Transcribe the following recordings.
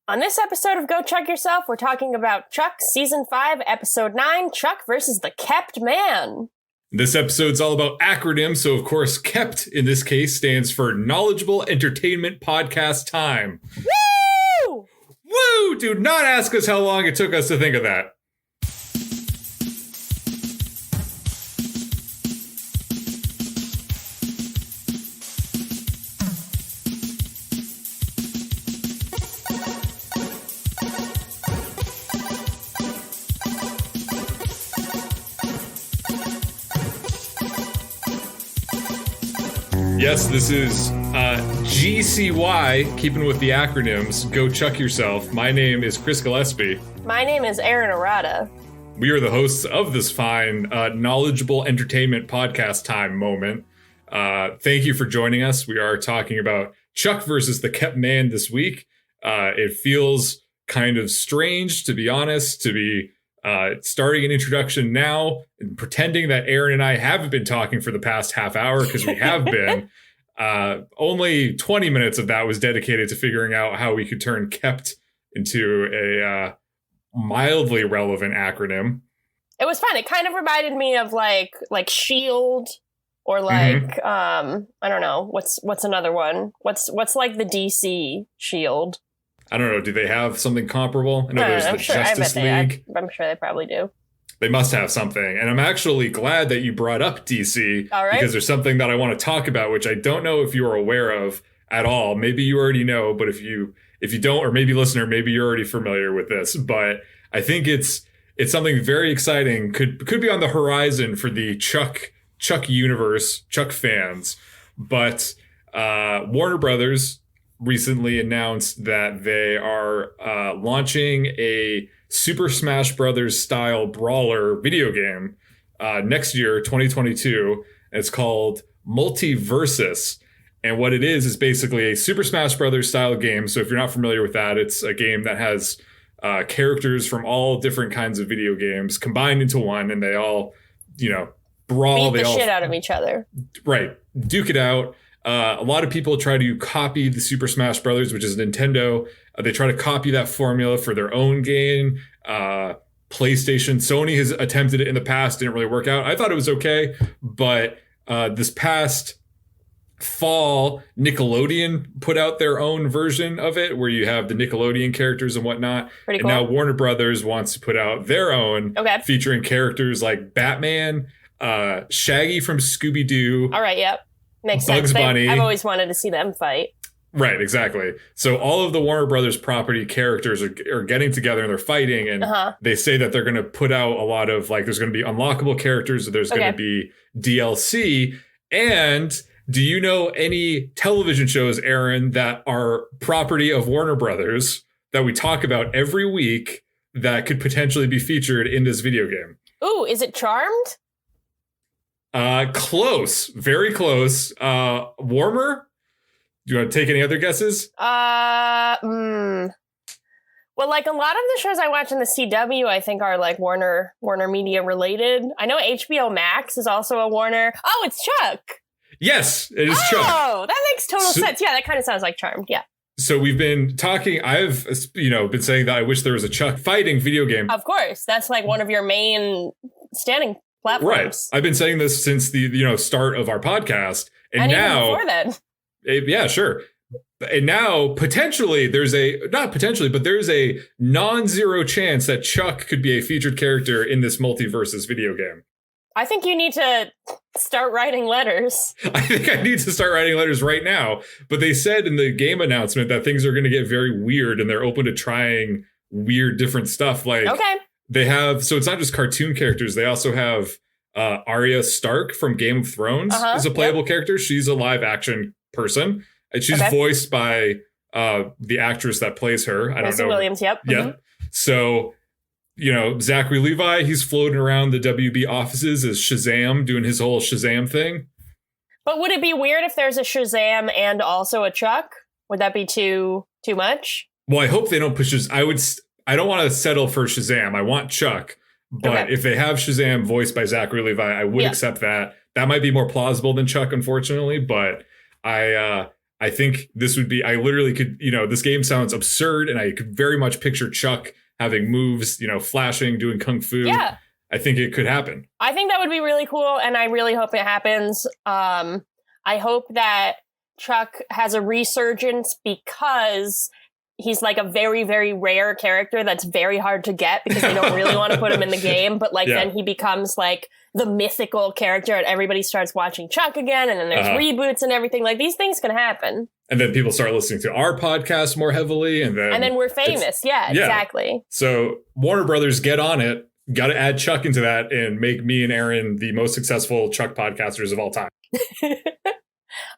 On this episode of Go Chuck Yourself, we're talking about Chuck Season 5, Episode 9, Chuck versus the K.E.P.T Man. This episode's all about acronyms, so of course, K.E.P.T in this case stands for Knowledgeable Entertainment Podcast Time. Woo! Woo! Do not ask us how long it took us to think of that. Yes, this is GCY, keeping with the acronyms, Go Chuck Yourself. My name is Chris Gillespie. My name is Erin Arata. We are the hosts of this fine, knowledgeable entertainment podcast time moment. Thank you for joining us. We are talking about Chuck versus the K.E.P.T Man this week. It feels kind of strange, to be honest, to be starting an introduction now and pretending that Erin and I haven't been talking for the past half hour, because we have been. Only 20 minutes of that was dedicated to figuring out how we could turn K.E.P.T into a mildly relevant acronym. It was fun. It kind of reminded me of like SHIELD or like I don't know, what's another one? What's like the DC SHIELD? I don't know. Do they have something comparable? I know there's the Justice League. I'm sure they probably do. They must have something. And I'm actually glad that you brought up DC. All right. Because there's something that I want to talk about, which I don't know if you are aware of at all. Maybe you already know, but if you don't, or maybe listener, maybe you're already familiar with this. But I think it's something very exciting. Could be on the horizon for the Chuck universe, Chuck fans. But Warner Brothers recently announced that they are launching a Super Smash Brothers style brawler video game next year, 2022. It's called Multiversus. And what it is basically a Super Smash Brothers style game. So if you're not familiar with that, it's a game that has characters from all different kinds of video games combined into one, and they all, brawl. Beat the shit out of each other. Right. Duke it out. A lot of people try to copy the Super Smash Brothers, which is Nintendo. They try to copy that formula for their own game. PlayStation, Sony has attempted it in the past, didn't really work out. I thought it was okay, but this past fall, Nickelodeon put out their own version of it, where you have the Nickelodeon characters and whatnot. Pretty cool. And now Warner Brothers wants to put out their own, featuring characters like Batman, Shaggy from Scooby-Doo. All right, yep. Makes Bugs sense. Bunny. I've always wanted to see them fight. Right, exactly. So all of the Warner Brothers property characters are getting together and they're fighting, and they say that they're going to put out a lot of, there's going to be unlockable characters, there's going to be DLC. And do you know any television shows, Erin, that are property of Warner Brothers that we talk about every week that could potentially be featured in this video game? Ooh, is it Charmed? Close. Very close. Warmer? Do you want to take any other guesses? Well, a lot of the shows I watch in the CW, I think, are Warner Media related. I know HBO Max is also a Warner. Oh, it's Chuck. Yes, it is Chuck. Oh, that makes total sense. Yeah, that kind of sounds like Charmed. Yeah. So we've been talking. I've been saying that I wish there was a Chuck fighting video game. Of course, that's one of your main standing platforms. Right. I've been saying this since the start of our podcast, and now even before then. Yeah, sure. And now potentially there's a non-zero chance that Chuck could be a featured character in this Multiversus video game. I think you need to start writing letters. I think I need to start writing letters right now. But they said in the game announcement that things are going to get very weird, and they're open to trying weird different stuff. They have, so it's not just cartoon characters. They also have Arya Stark from Game of Thrones is a playable character. She's a live action person. And she's voiced by the actress that plays her. I don't know. Williams, yep. Yeah. Mm-hmm. So, Zachary Levi, he's floating around the WB offices as Shazam, doing his whole Shazam thing. But would it be weird if there's a Shazam and also a Chuck? Would that be too much? Well, I hope they don't push this. I don't want to settle for Shazam. I want Chuck. But if they have Shazam voiced by Zachary Levi, I would accept that. That might be more plausible than Chuck, unfortunately. But I I think this would be, I literally could, this game sounds absurd, and I could very much picture Chuck having moves, flashing, doing kung fu. Yeah. I think it could happen. I think that would be really cool, and I really hope it happens. I hope that Chuck has a resurgence because he's like a very, very rare character that's very hard to get because they don't really want to put him in the game. But then he becomes like the mythical character and everybody starts watching Chuck again. And then there's reboots and everything. Like these things can happen. And then people start listening to our podcast more heavily. And then we're famous. Yeah, exactly. So Warner Brothers, get on it. Got to add Chuck into that and make me and Erin the most successful Chuck podcasters of all time.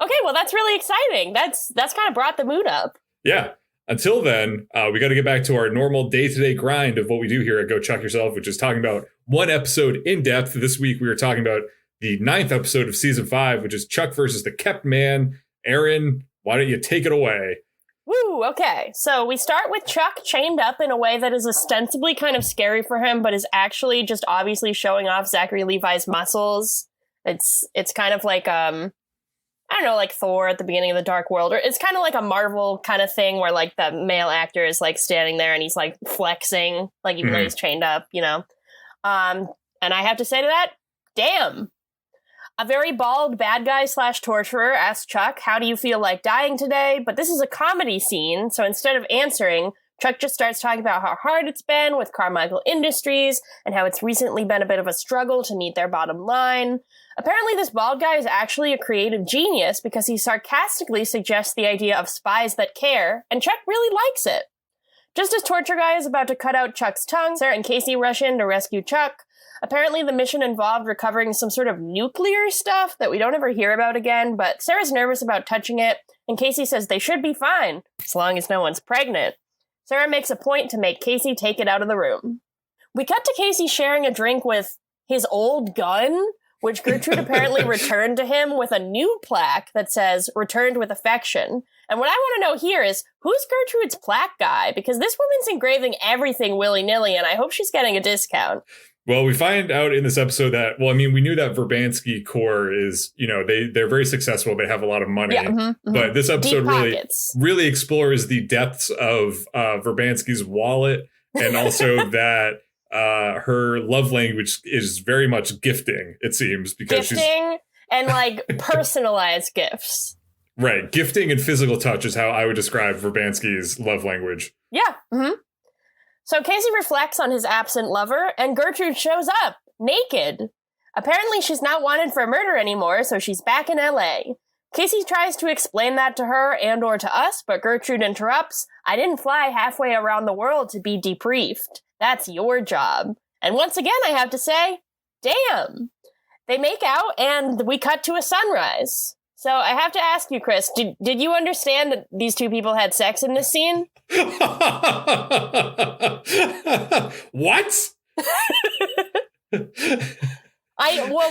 Okay, well, that's really exciting. That's kind of brought the mood up. Yeah. Until then, we got to get back to our normal day-to-day grind of what we do here at Go Chuck Yourself, which is talking about one episode in depth. This week, we were talking about the 9th episode of season 5, which is Chuck versus the K.E.P.T man. Erin, why don't you take it away? Woo, okay. So we start with Chuck chained up in a way that is ostensibly kind of scary for him, but is actually just obviously showing off Zachary Levi's muscles. It's kind of like I don't know, like Thor at the beginning of the Dark World, or it's kind of like a Marvel kind of thing where like the male actor is like standing there and he's like flexing, like even though he's chained up, And I have to say to that, damn. A very bald bad guy / torturer asks Chuck, how do you feel like dying today? But this is a comedy scene, so instead of answering, Chuck just starts talking about how hard it's been with Carmichael Industries and how it's recently been a bit of a struggle to meet their bottom line. Apparently, this bald guy is actually a creative genius because he sarcastically suggests the idea of spies that care, and Chuck really likes it. Just as Torture Guy is about to cut out Chuck's tongue, Sarah and Casey rush in to rescue Chuck. Apparently, the mission involved recovering some sort of nuclear stuff that we don't ever hear about again, but Sarah's nervous about touching it, and Casey says they should be fine, as long as no one's pregnant. Sarah makes a point to make Casey take it out of the room. We cut to Casey sharing a drink with his old gun, which Gertrude apparently returned to him with a new plaque that says, returned with affection. And what I want to know here is, who's Gertrude's plaque guy? Because this woman's engraving everything willy-nilly, and I hope she's getting a discount. Well, we find out in this episode that, we knew that Verbanski Corps is, they're very successful. They have a lot of money. Yeah, But this episode really explores the depths of Verbanski's wallet, and also that her love language is very much gifting, it seems. Because gifting and like personalized gifts. Right. Gifting and physical touch is how I would describe Verbanski's love language. Yeah. So Casey reflects on his absent lover, and Gertrude shows up, naked. Apparently she's not wanted for murder anymore, so she's back in LA. Casey tries to explain that to her and or to us, but Gertrude interrupts. I didn't fly halfway around the world to be debriefed. That's your job. And once again, I have to say, damn. They make out, and we cut to a sunrise. So I have to ask you, Chris, did you understand that these two people had sex in this scene? What?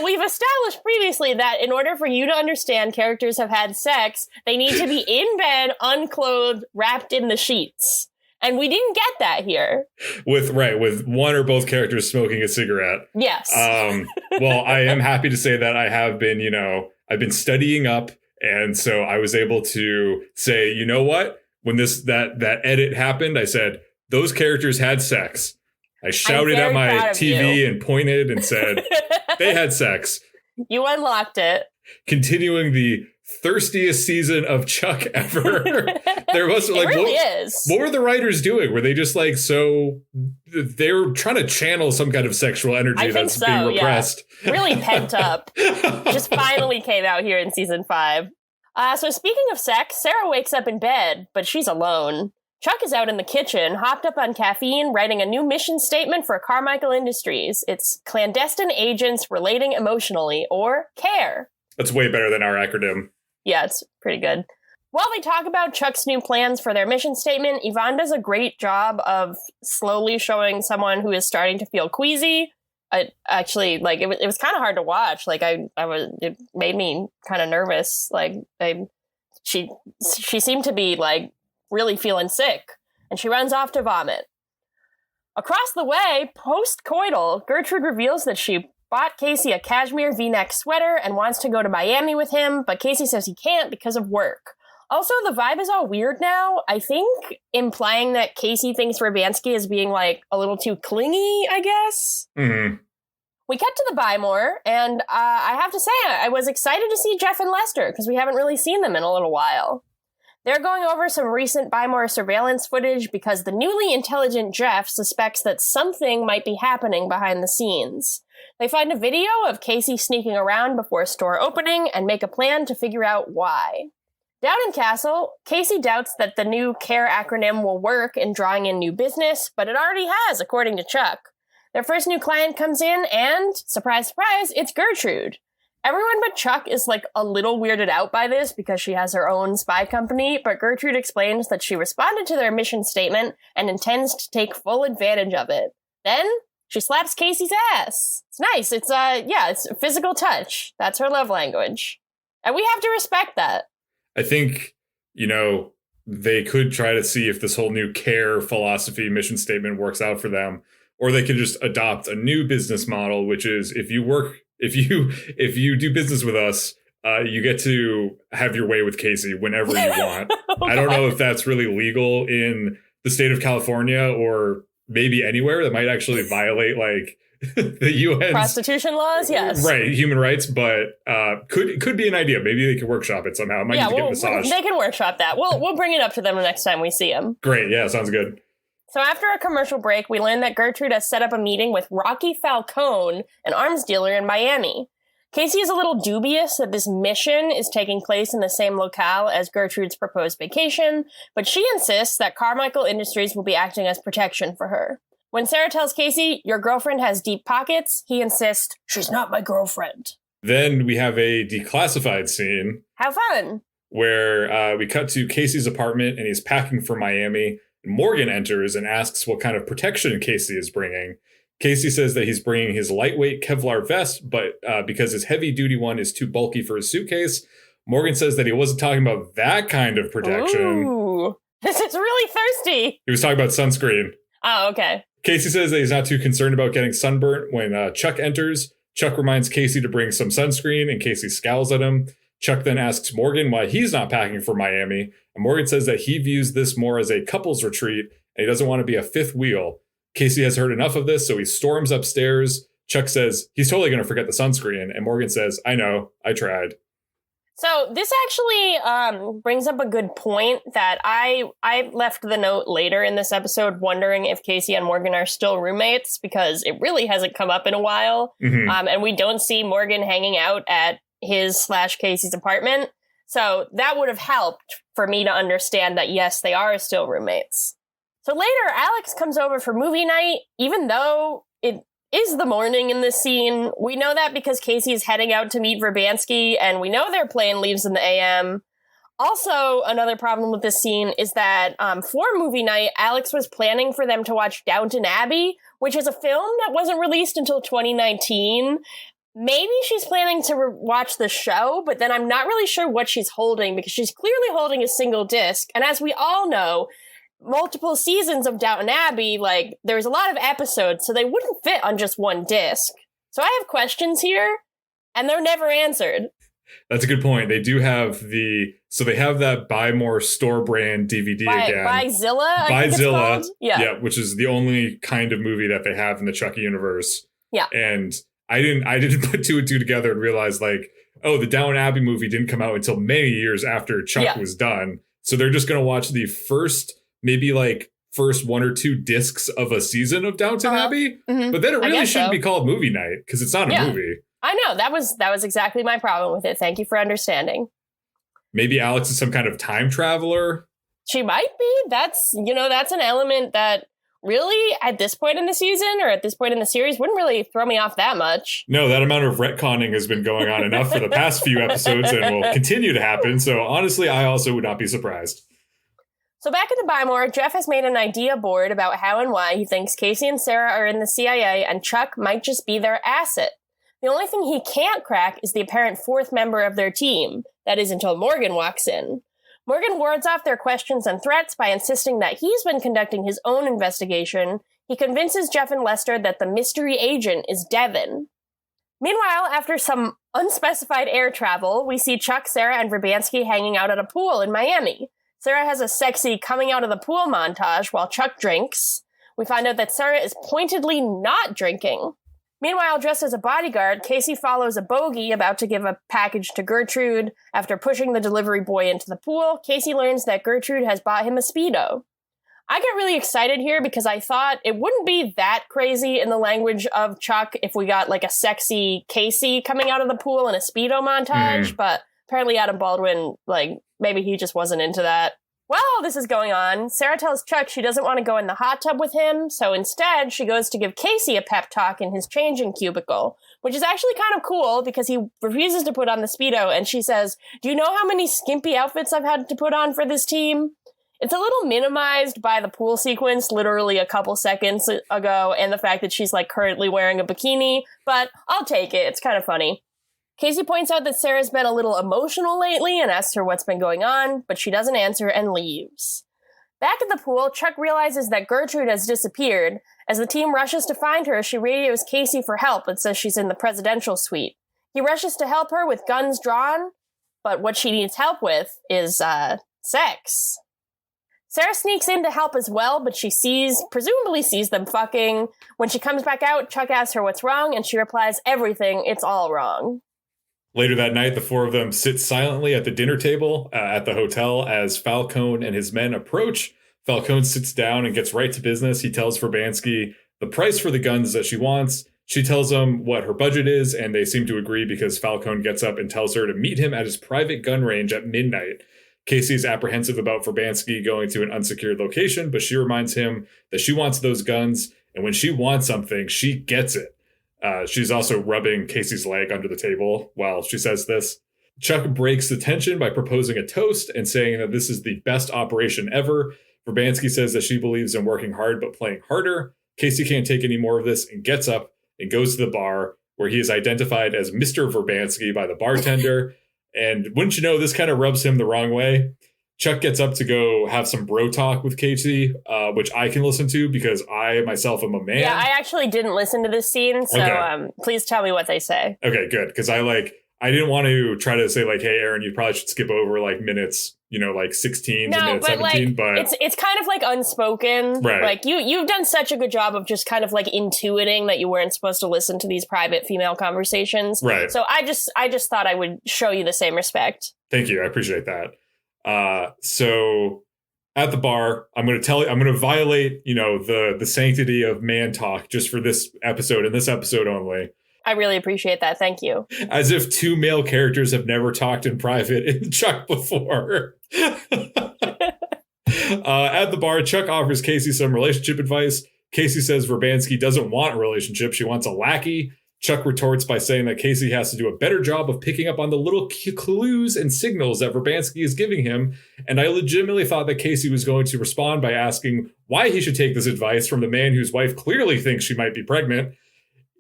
We've established previously that in order for you to understand characters have had sex, they need to be in bed, unclothed, wrapped in the sheets. And we didn't get that here. With one or both characters smoking a cigarette. Yes. Well, I am happy to say that I have been, I've been studying up, and so I was able to say, you know what? When that edit happened, I said, those characters had sex. I shouted at my TV and pointed and said, they had sex. You unlocked it. Continuing the thirstiest season of Chuck ever. There was like, what were the writers doing? Were they just like, they were trying to channel some kind of sexual energy that's being repressed. Yeah. Really pent up. Just finally came out here in season 5. So speaking of sex, Sarah wakes up in bed, but she's alone. Chuck is out in the kitchen, hopped up on caffeine, writing a new mission statement for Carmichael Industries. It's clandestine agents relating emotionally, or CARE. That's way better than our acronym. Yeah, it's pretty good. While they talk about Chuck's new plans for their mission statement, Yvonne does a great job of slowly showing someone who is starting to feel queasy. It was kind of hard to watch. Like it made me kind of nervous. Like she seemed to be like really feeling sick, and she runs off to vomit. Across the way, post-coital, Gertrude reveals that she bought Casey a cashmere V-neck sweater and wants to go to Miami with him, but Casey says he can't because of work. Also, the vibe is all weird now. I think implying that Casey thinks Verbanski is being, like, a little too clingy, I guess. Mm-hmm. We cut to the Buy More, and I have to say, I was excited to see Jeff and Lester, because we haven't really seen them in a little while. They're going over some recent Buy More surveillance footage because the newly intelligent Jeff suspects that something might be happening behind the scenes. They find a video of Casey sneaking around before store opening and make a plan to figure out why. Down in Castle, Casey doubts that the new CARE acronym will work in drawing in new business, but it already has, according to Chuck. Their first new client comes in and, surprise, surprise, it's Gertrude. Everyone but Chuck is, like, a little weirded out by this because she has her own spy company, but Gertrude explains that she responded to their mission statement and intends to take full advantage of it. Then, she slaps Casey's ass. It's nice. It's a physical touch. That's her love language. And we have to respect that. I think, they could try to see if this whole new CARE philosophy mission statement works out for them, or they could just adopt a new business model, which is if you do business with us, you get to have your way with Casey whenever you want. I don't know if that's really legal in the state of California or maybe anywhere. That might actually violate the UN's prostitution laws. Yes, right, human rights, but could be an idea. Maybe they could workshop it somehow. It might need to get massaged. They can workshop that. We'll bring it up to them the next time we see them. Great, yeah, sounds good. So after a commercial break, we learn that Gertrude has set up a meeting with Rocky Falcone, an arms dealer in Miami. Casey is a little dubious that this mission is taking place in the same locale as Gertrude's proposed vacation, but she insists that Carmichael Industries will be acting as protection for her. When Sarah tells Casey, your girlfriend has deep pockets, he insists, she's not my girlfriend. Then we have a declassified scene. How fun. Where we cut to Casey's apartment and he's packing for Miami. Morgan enters and asks what kind of protection Casey is bringing. Casey says that he's bringing his lightweight Kevlar vest, but because his heavy-duty one is too bulky for his suitcase. Morgan says that he wasn't talking about that kind of protection. Ooh, this is really thirsty. He was talking about sunscreen. Oh, okay. Casey says that he's not too concerned about getting sunburnt when Chuck enters. Chuck reminds Casey to bring some sunscreen, and Casey scowls at him. Chuck then asks Morgan why he's not packing for Miami, and Morgan says that he views this more as a couple's retreat, and he doesn't want to be a fifth wheel. Casey has heard enough of this, so he storms upstairs. Chuck says he's totally going to forget the sunscreen, and Morgan says, I know, I tried. So this actually brings up a good point that I left the note later in this episode wondering if Casey and Morgan are still roommates, because it really hasn't come up in a while, and we don't see Morgan hanging out at his/Casey's apartment. So that would have helped for me to understand that, yes, they are still roommates. So later, Alex comes over for movie night, even though it is the morning in this scene. We know that because Casey is heading out to meet Verbanski, and we know their plane leaves in the AM. Also, another problem with this scene is that for movie night, Alex was planning for them to watch Downton Abbey, which is a film that wasn't released until 2019. Maybe she's planning to watch the show, but then I'm not really sure what she's holding, because she's clearly holding a single disc. And as we all know, multiple seasons of Downton Abbey, there's a lot of episodes, so they wouldn't fit on just one disc. So I have questions here, and they're never answered. That's a good point. They do have they have that Buy More store brand DVD again. Buyzilla, I think it's called. Yeah, which is the only kind of movie that they have in the Chucky universe. Yeah. And I didn't put two and two together and realize the Downton Abbey movie didn't come out until many years after Chuck was done. So they're just going to watch the first one or two discs of a season of Downton Abbey. Mm-hmm. But then it really shouldn't be called movie night because it's not a movie. I know. That was exactly my problem with it. Thank you for understanding. Maybe Alex is some kind of time traveler. She might be. That's an element that really, at this point in the season or at this point in the series, wouldn't really throw me off that much. No, that amount of retconning has been going on enough for the past few episodes and will continue to happen. So honestly, I also would not be surprised. So back at the Buy More, Jeff has made an idea board about how and why he thinks Casey and Sarah are in the CIA and Chuck might just be their asset. The only thing he can't crack is the apparent fourth member of their team. That is until Morgan walks in. Morgan wards off their questions and threats by insisting that he's been conducting his own investigation. He convinces Jeff and Lester that the mystery agent is Devin. Meanwhile, after some unspecified air travel, we see Chuck, Sarah, and Verbanski hanging out at a pool in Miami. Sarah has a sexy coming out of the pool montage while Chuck drinks. We find out that Sarah is pointedly not drinking. Meanwhile, dressed as a bodyguard, Casey follows a bogey about to give a package to Gertrude. After pushing the delivery boy into the pool, Casey learns that Gertrude has bought him a Speedo. I get really excited here because I thought it wouldn't be that crazy in the language of Chuck if we got like a sexy Casey coming out of the pool in a Speedo montage, but apparently Adam Baldwin, like, maybe he just wasn't into that. While all this is going on, Sarah tells Chuck she doesn't want to go in the hot tub with him, so instead she goes to give Casey a pep talk in his changing cubicle, which is actually kind of cool because he refuses to put on the Speedo, and she says, "Do you know how many skimpy outfits I've had to put on for this team?" It's a little minimized by the pool sequence literally a couple seconds ago and the fact that she's like currently wearing a bikini, but I'll take it. It's kind of funny. Casey points out that Sarah's been a little emotional lately and asks her what's been going on, but she doesn't answer and leaves. Back at the pool, Chuck realizes that Gertrude has disappeared. As the team rushes to find her, she radios Casey for help and says she's in the presidential suite. He rushes to help her with guns drawn, but what she needs help with is, sex. Sarah sneaks in to help as well, but she presumably sees them fucking. When she comes back out, Chuck asks her what's wrong, and she replies, "Everything, it's all wrong." Later that night, the four of them sit silently at the dinner table at the hotel as Falcone and his men approach. Falcone sits down and gets right to business. He tells Verbanski the price for the guns that she wants. She tells him what her budget is, and they seem to agree because Falcone gets up and tells her to meet him at his private gun range at midnight. Casey is apprehensive about Verbanski going to an unsecured location, but she reminds him that she wants those guns, and when she wants something, she gets it. She's also rubbing Casey's leg under the table while she says this. Chuck breaks the tension by proposing a toast and saying that this is the best operation ever. Verbanski says that she believes in working hard but playing harder. Casey can't take any more of this and gets up and goes to the bar, where he is identified as Mr. Verbanski by the bartender. And wouldn't you know, this kind of rubs him the wrong way. Chuck gets up to go have some bro talk with Casey, which I can listen to because I myself am a man. Yeah, I actually didn't listen to this scene, so okay. Please tell me what they say. Okay, good. Because I didn't want to try to say like, hey, Erin, you probably should skip over like minutes, like 16 to minute 17. But it's kind of like unspoken. Right. Like you've done such a good job of just kind of like intuiting that you weren't supposed to listen to these private female conversations. Right. So I just thought I would show you the same respect. Thank you. I appreciate that. So at the bar, I'm going to violate, the sanctity of man talk just for this episode and this episode only. I really appreciate that. Thank you. As if two male characters have never talked in private in Chuck before. At the bar, Chuck offers Casey some relationship advice. Casey says Verbanski doesn't want a relationship. She wants a lackey. Chuck retorts by saying that Casey has to do a better job of picking up on the little clues and signals that Verbanski is giving him. And I legitimately thought that Casey was going to respond by asking why he should take this advice from the man whose wife clearly thinks she might be pregnant.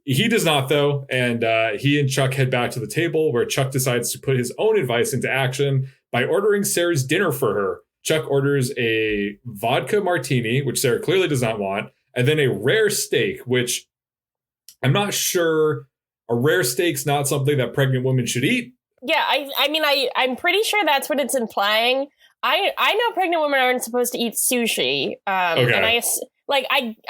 He does not, though, and he and Chuck head back to the table, where Chuck decides to put his own advice into action by ordering Sarah's dinner for her. Chuck orders a vodka martini, which Sarah clearly does not want, and then a rare steak, which I'm not sure. A rare steak's not something that pregnant women should eat. Yeah, I'm pretty sure that's what it's implying. I know pregnant women aren't supposed to eat sushi, okay. And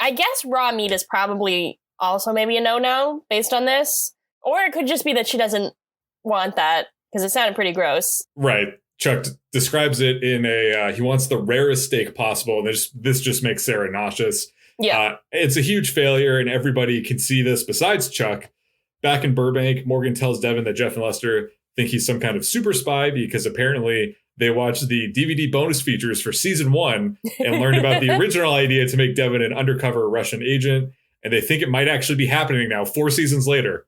I guess raw meat is probably also maybe a no-no based on this. Or it could just be that she doesn't want that, because it sounded pretty gross. Right. Chuck describes it in he wants the rarest steak possible. This just makes Sarah nauseous. Yeah. It's a huge failure, and everybody can see this besides Chuck. Back in Burbank, Morgan tells Devin that Jeff and Lester think he's some kind of super spy because apparently they watched the DVD bonus features for season 1 and learned about the original idea to make Devin an undercover Russian agent. And they think it might actually be happening now, 4 seasons later.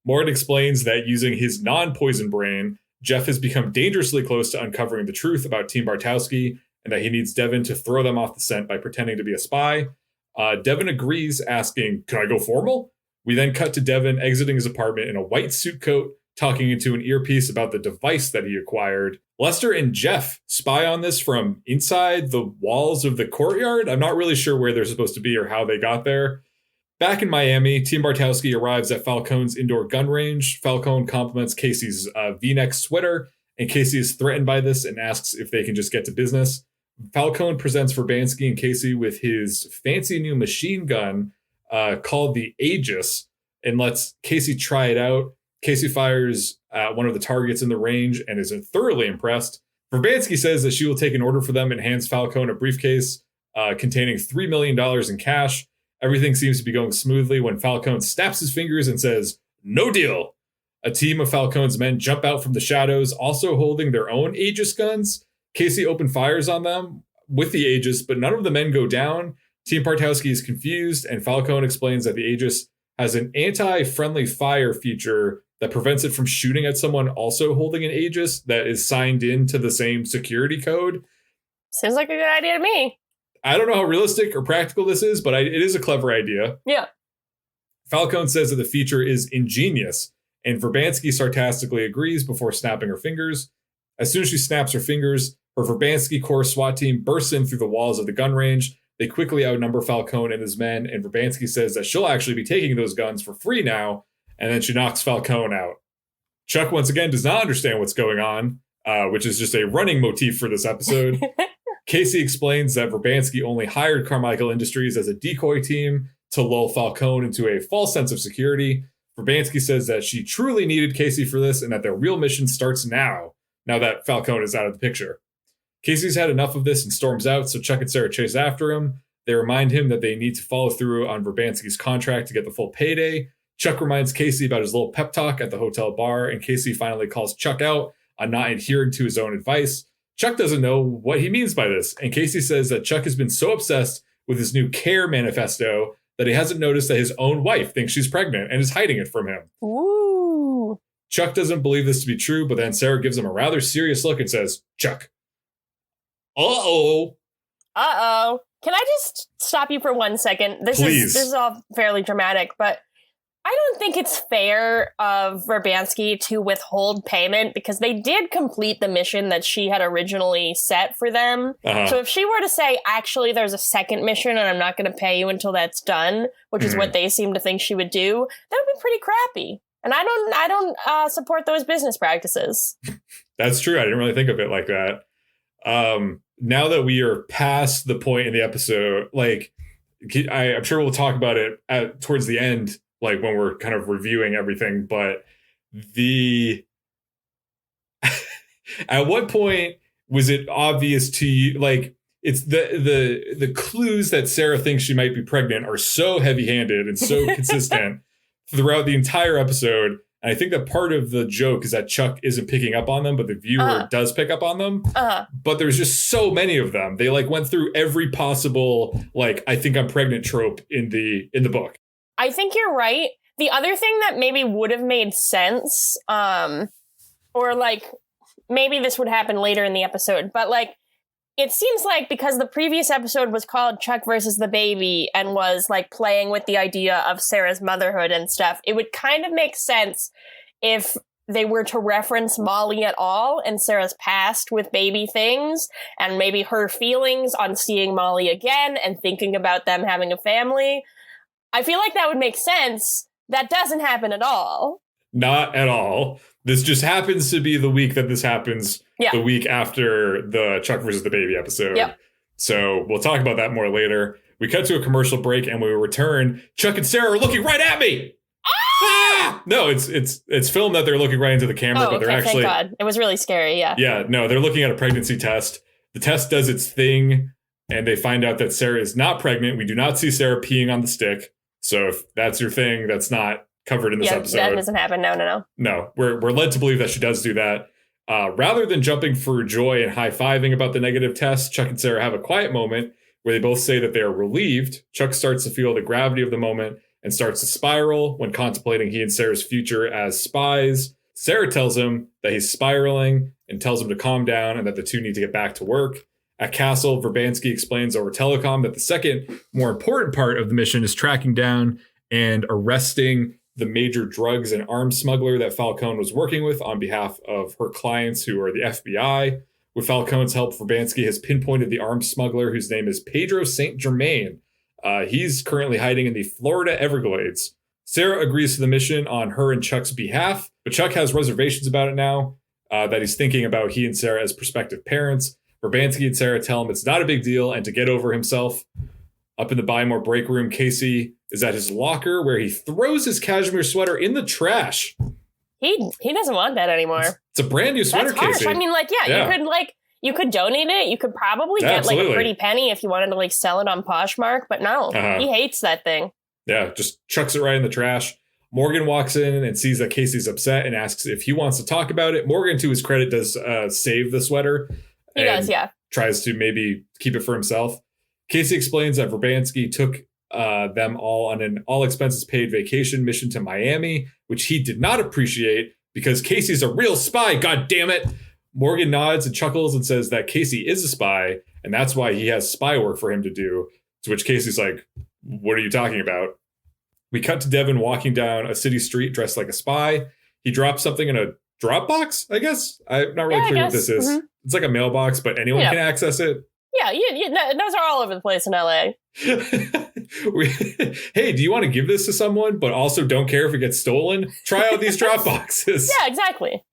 Morgan explains that using his non-poison brain, Jeff has become dangerously close to uncovering the truth about Team Bartowski, and that he needs Devin to throw them off the scent by pretending to be a spy. Devin agrees, asking, "Can I go formal?" We then cut to Devin exiting his apartment in a white suit coat, talking into an earpiece about the device that he acquired. Lester and Jeff spy on this from inside the walls of the courtyard. I'm not really sure where they're supposed to be or how they got there. Back in Miami, Team Bartowski arrives at Falcone's indoor gun range. Falcone compliments Casey's V-neck sweater, and Casey is threatened by this and asks if they can just get to business. Falcone presents Verbanski and Casey with his fancy new machine gun called the Aegis and lets Casey try it out. Casey fires one of the targets in the range and is thoroughly impressed. Verbanski says that she will take an order for them and hands Falcone a briefcase containing $3 million in cash. Everything seems to be going smoothly when Falcone snaps his fingers and says, "No deal." A team of Falcone's men jump out from the shadows, also holding their own Aegis guns. Casey opened fires on them with the Aegis, but none of the men go down. Team Bartowski is confused, and Falcone explains that the Aegis has an anti-friendly fire feature that prevents it from shooting at someone also holding an Aegis that is signed into the same security code. Seems like a good idea to me. I don't know how realistic or practical this is, but it is a clever idea. Yeah. Falcone says that the feature is ingenious, and Verbanski sarcastically agrees before snapping her fingers. As soon as she snaps her fingers, her Verbanski Corps SWAT team bursts in through the walls of the gun range. They quickly outnumber Falcone and his men, and Verbanski says that she'll actually be taking those guns for free now, and then she knocks Falcone out. Chuck, once again, does not understand what's going on, which is just a running motif for this episode. Casey explains that Verbanski only hired Carmichael Industries as a decoy team to lull Falcone into a false sense of security. Verbanski says that she truly needed Casey for this and that their real mission starts now that Falcone is out of the picture. Casey's had enough of this and storms out, so Chuck and Sarah chase after him. They remind him that they need to follow through on Verbanski's contract to get the full payday. Chuck reminds Casey about his little pep talk at the hotel bar, and Casey finally calls Chuck out on not adhering to his own advice. Chuck doesn't know what he means by this, and Casey says that Chuck has been so obsessed with his new CARE manifesto that he hasn't noticed that his own wife thinks she's pregnant and is hiding it from him. Ooh. Chuck doesn't believe this to be true, but then Sarah gives him a rather serious look and says, "Chuck, uh-oh." Uh-oh. Can I just stop you for 1 second? Please. This is all fairly dramatic, but I don't think it's fair of Verbanski to withhold payment because they did complete the mission that she had originally set for them. Uh-huh. So if she were to say, actually, there's a second mission and I'm not going to pay you until that's done, which is what they seem to think she would do, that would be pretty crappy. And I don't support those business practices. That's true. I didn't really think of it like that. Now that we are past the point in the episode, like I'm sure we'll talk about it towards the end, like when we're kind of reviewing everything, but at what point was it obvious to you, like it's the clues that Sarah thinks she might be pregnant are so heavy-handed and so consistent throughout the entire episode. And I think that part of the joke is that Chuck isn't picking up on them, but the viewer does pick up on them. But there's just so many of them. They like went through every possible, like, I think I'm pregnant trope in the book. I think you're right. The other thing that maybe would have made sense, or like maybe this would happen later in the episode, but like it seems like because the previous episode was called Chuck versus the Baby and was like playing with the idea of Sarah's motherhood and stuff, it would kind of make sense if they were to reference Molly at all and Sarah's past with baby things and maybe her feelings on seeing Molly again and thinking about them having a family. I feel like that would make sense. That doesn't happen at all. Not at all. This just happens to be the week that this happens. Yeah. The week after the Chuck versus the Baby episode. Yep. So we'll talk about that more later. We cut to a commercial break and when we return, Chuck and Sarah are looking right at me. Ah! No, it's filmed that they're looking right into the camera, but they're actually. Thank God. It was really scary. Yeah. Yeah. No, they're looking at a pregnancy test. The test does its thing and they find out that Sarah is not pregnant. We do not see Sarah peeing on the stick. So if that's your thing, that's not covered in this episode. That doesn't happen. No. No, we're led to believe that she does do that. Rather than jumping for joy and high-fiving about the negative test, Chuck and Sarah have a quiet moment where they both say that they are relieved. Chuck starts to feel the gravity of the moment and starts to spiral when contemplating he and Sarah's future as spies. Sarah tells him that he's spiraling and tells him to calm down and that the two need to get back to work. At Castle, Verbanski explains over telecom that the second, more important part of the mission is tracking down and arresting the major drugs and arms smuggler that Falcone was working with on behalf of her clients who are the FBI. With Falcone's help, Verbanski has pinpointed the arms smuggler whose name is Pedro Saint Germain. He's currently hiding in the Florida Everglades. Sarah agrees to the mission on her and Chuck's behalf, but Chuck has reservations about it now, that he's thinking about he and Sarah as prospective parents. Verbanski and Sarah tell him it's not a big deal and to get over himself. Up in the Buy More break room, Casey is at his locker where he throws his cashmere sweater in the trash. He doesn't want that anymore. It's a brand new sweater, That's harsh. Casey. I mean, you could donate it. You could probably get absolutely. a pretty penny if you wanted to sell it on Poshmark, but no, he hates that thing. Yeah, just chucks it right in the trash. Morgan walks in and sees that Casey's upset and asks if he wants to talk about it. Morgan, to his credit, does save the sweater. He does, yeah. Tries to maybe keep it for himself. Casey explains that Verbanski took them all on an all-expenses-paid vacation mission to Miami, which he did not appreciate because Casey's a real spy, god damn it. Morgan nods and chuckles and says that Casey is a spy, and that's why he has spy work for him to do, to which Casey's like, what are you talking about? We cut to Devin walking down a city street dressed like a spy. He drops something in a drop box, I guess. I'm not really clear what this is. Mm-hmm. It's like a mailbox, but anyone can access it. Yeah, those are all over the place in LA. Hey, do you want to give this to someone, but also don't care if it gets stolen? Try out these drop boxes. Yeah, exactly.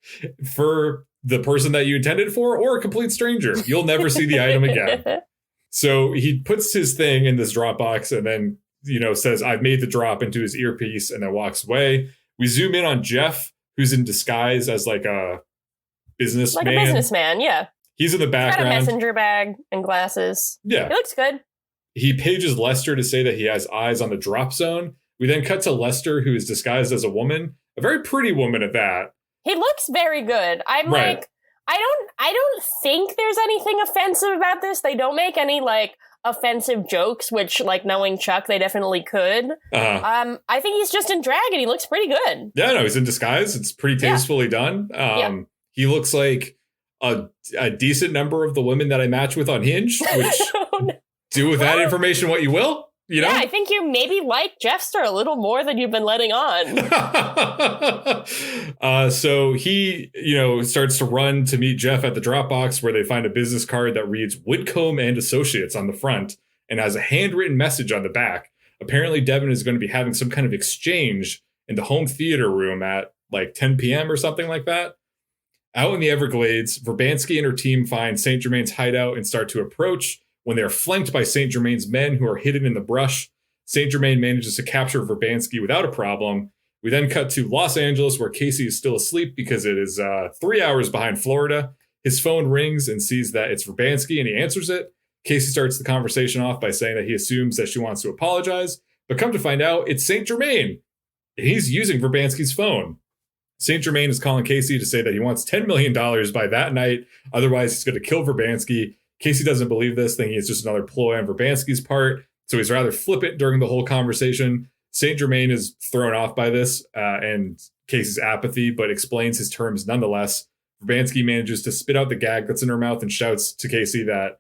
For the person that you intended for or a complete stranger. You'll never see the item again. So he puts his thing in this drop box and then, says, I've made the drop into his earpiece and then walks away. We zoom in on Jeff, who's in disguise as like a businessman. Like a businessman, yeah. He's in the background. He's got a messenger bag and glasses. Yeah. He looks good. He pages Lester to say that he has eyes on the drop zone. We then cut to Lester, who is disguised as a woman, a very pretty woman at that. He looks very good. I'm like, I don't think there's anything offensive about this. They don't make any offensive jokes, which knowing Chuck, they definitely could. I think he's just in drag and he looks pretty good. Yeah, no, he's in disguise. It's pretty tastefully done. He looks like a decent number of the women that I match with on Hinge, which do with that information what you will. Yeah, I think you maybe like Jeffster a little more than you've been letting on. So he, starts to run to meet Jeff at the Dropbox where they find a business card that reads Whitcomb and Associates on the front and has a handwritten message on the back. Apparently, Devin is going to be having some kind of exchange in the home theater room at 10 p.m. or something like that. Out in the Everglades, Verbanski and her team find St. Germain's hideout and start to approach. When they are flanked by St. Germain's men who are hidden in the brush, St. Germain manages to capture Verbanski without a problem. We then cut to Los Angeles, where Casey is still asleep because it is 3 hours behind Florida. His phone rings and sees that it's Verbanski, and he answers it. Casey starts the conversation off by saying that he assumes that she wants to apologize, but come to find out, it's St. Germain, and he's using Verbanski's phone. St. Germain is calling Casey to say that he wants $10 million by that night, otherwise he's going to kill Verbanski. Casey doesn't believe this, thinking it's just another ploy on Verbanski's part, so he's rather flippant during the whole conversation. St. Germain is thrown off by this and Casey's apathy, but explains his terms nonetheless. Verbanski manages to spit out the gag that's in her mouth and shouts to Casey that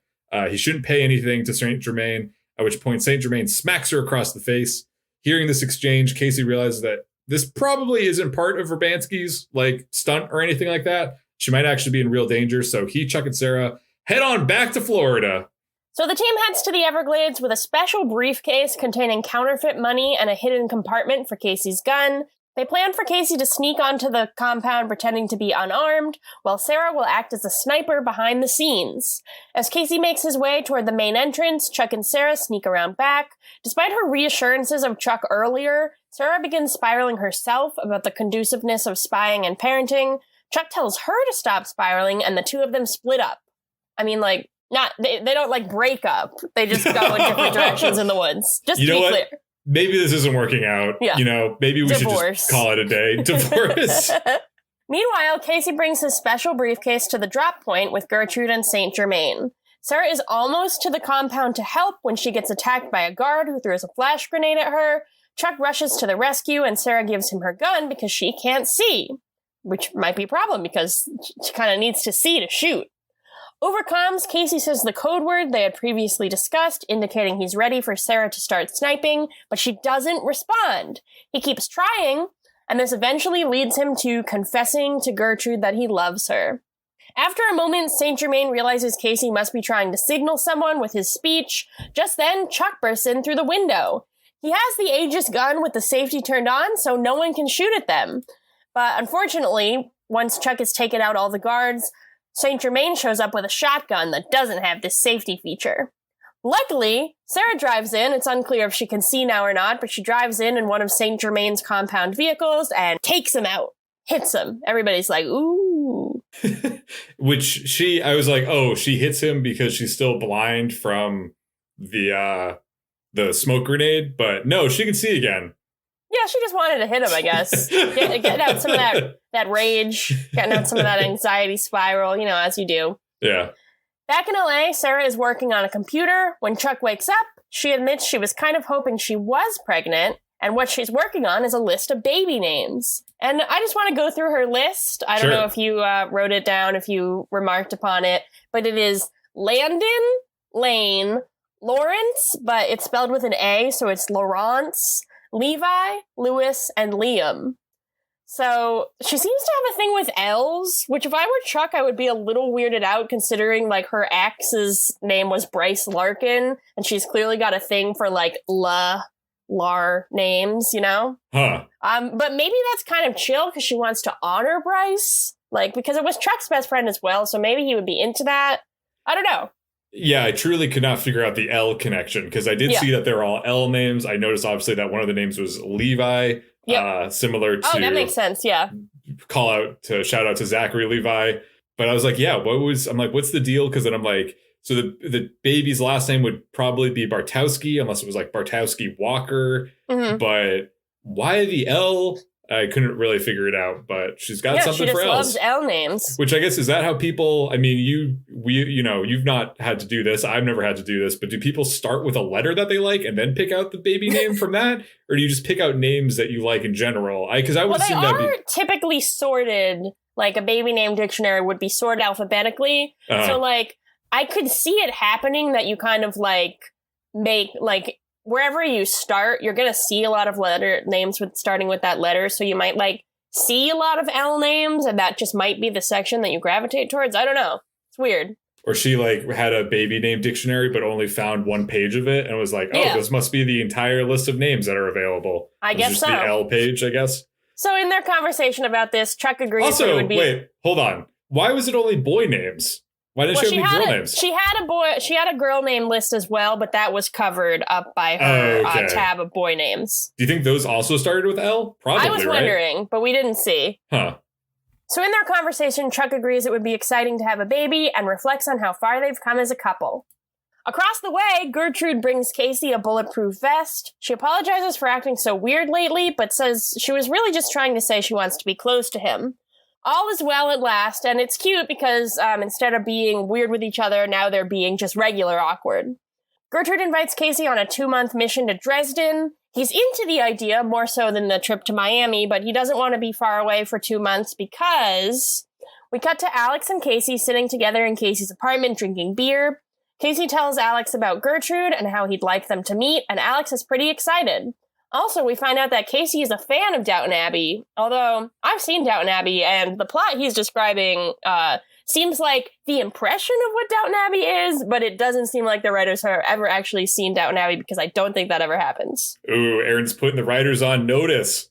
he shouldn't pay anything to St. Germain, at which point St. Germain smacks her across the face. Hearing this exchange, Casey realizes that this probably isn't part of Verbanski's stunt or anything like that. She might actually be in real danger, so he, Chuck, and Sarah head on back to Florida. So the team heads to the Everglades with a special briefcase containing counterfeit money and a hidden compartment for Casey's gun. They plan for Casey to sneak onto the compound pretending to be unarmed, while Sarah will act as a sniper behind the scenes. As Casey makes his way toward the main entrance, Chuck and Sarah sneak around back. Despite her reassurances of Chuck earlier, Sarah begins spiraling herself about the conduciveness of spying and parenting. Chuck tells her to stop spiraling, and the two of them split up. I mean, they don't break up. They just go in different directions in the woods. Just to be clear. Maybe this isn't working out. Yeah. Maybe we should just call it a day. Divorce. Meanwhile, Casey brings his special briefcase to the drop point with Gertrude and St. Germain. Sarah is almost to the compound to help when she gets attacked by a guard who throws a flash grenade at her. Chuck rushes to the rescue and Sarah gives him her gun because she can't see, which might be a problem because she kind of needs to see to shoot. Over comms, Casey says the code word they had previously discussed, indicating he's ready for Sarah to start sniping, but she doesn't respond. He keeps trying, and this eventually leads him to confessing to Gertrude that he loves her. After a moment, St. Germain realizes Casey must be trying to signal someone with his speech. Just then, Chuck bursts in through the window. He has the Aegis gun with the safety turned on, so no one can shoot at them. But unfortunately, once Chuck has taken out all the guards, St. Germain shows up with a shotgun that doesn't have this safety feature. Luckily, Sarah drives in. It's unclear if she can see now or not, but she drives in one of St. Germain's compound vehicles and takes him out. Hits him. Everybody's like, ooh. I was like, oh, she hits him because she's still blind from the smoke grenade, but no, she can see again. Yeah, she just wanted to hit him, I guess. Getting out some of that rage, getting out some of that anxiety spiral, as you do. Yeah. Back in LA, Sarah is working on a computer. When Chuck wakes up, she admits she was kind of hoping she was pregnant, and what she's working on is a list of baby names. And I just want to go through her list. I don't know if you wrote it down, if you remarked upon it, but it is Landon, Lane, Lawrence, but it's spelled with an A, so it's Laurence, Levi, Lewis, and Liam. So she seems to have a thing with L's, which if I were Chuck, I would be a little weirded out considering like her ex's name was Bryce Larkin, and she's clearly got a thing for like Lar names, Huh. But maybe that's kind of chill because she wants to honor Bryce, because it was Chuck's best friend as well, so maybe he would be into that. I don't know. Yeah, I truly could not figure out the L connection because I did see that they're all L names. I noticed obviously that one of the names was Levi, similar to. Oh, that makes sense. Yeah. Shout out to Zachary Levi. But I was like, I'm like, what's the deal? Because then I'm like, so the baby's last name would probably be Bartowski, unless it was like Bartowski Walker. Mm-hmm. But why the L? I couldn't really figure it out, but she's got something for L's. She just loves L names. Which I guess, is that how people, I mean, you've not had to do this. I've never had to do this, but do people start with a letter that they like and then pick out the baby name from that? Or do you just pick out names that you like in general? Because I would assume that they are typically sorted, like a baby name dictionary would be sorted alphabetically. Uh-huh. So I could see it happening that you kind of make wherever you start, you're going to see a lot of letter names starting with that letter. So you might see a lot of L names, and that just might be the section that you gravitate towards. I don't know. It's weird. Or she had a baby name dictionary, but only found one page of it and was like, this must be the entire list of names that are available. I guess just so. The L page, I guess. So in their conversation about this, Chuck agrees also, that it would be... wait, hold on. Why was it only boy names? Why didn't she have any girl names? She had a girl name list as well, but that was covered up by her tab of boy names. Do you think those also started with L? Probably, I was wondering, but we didn't see. Huh. So in their conversation, Chuck agrees it would be exciting to have a baby and reflects on how far they've come as a couple. Across the way, Gertrude brings Casey a bulletproof vest. She apologizes for acting so weird lately, but says she was really just trying to say she wants to be close to him. All is well at last, and it's cute because instead of being weird with each other, now they're being just regular awkward. Gertrude invites Casey on a 2-month mission to Dresden. He's into the idea more so than the trip to Miami, but he doesn't want to be far away for 2 months because we cut to Alex and Casey sitting together in Casey's apartment drinking beer. Casey tells Alex about Gertrude and how he'd like them to meet, and Alex is pretty excited. Also, we find out that Casey is a fan of Downton Abbey, although I've seen Downton Abbey, and the plot he's describing seems like the impression of what Downton Abbey is, but it doesn't seem like the writers have ever actually seen Downton Abbey, because I don't think that ever happens. Ooh, Erin's putting the writers on notice.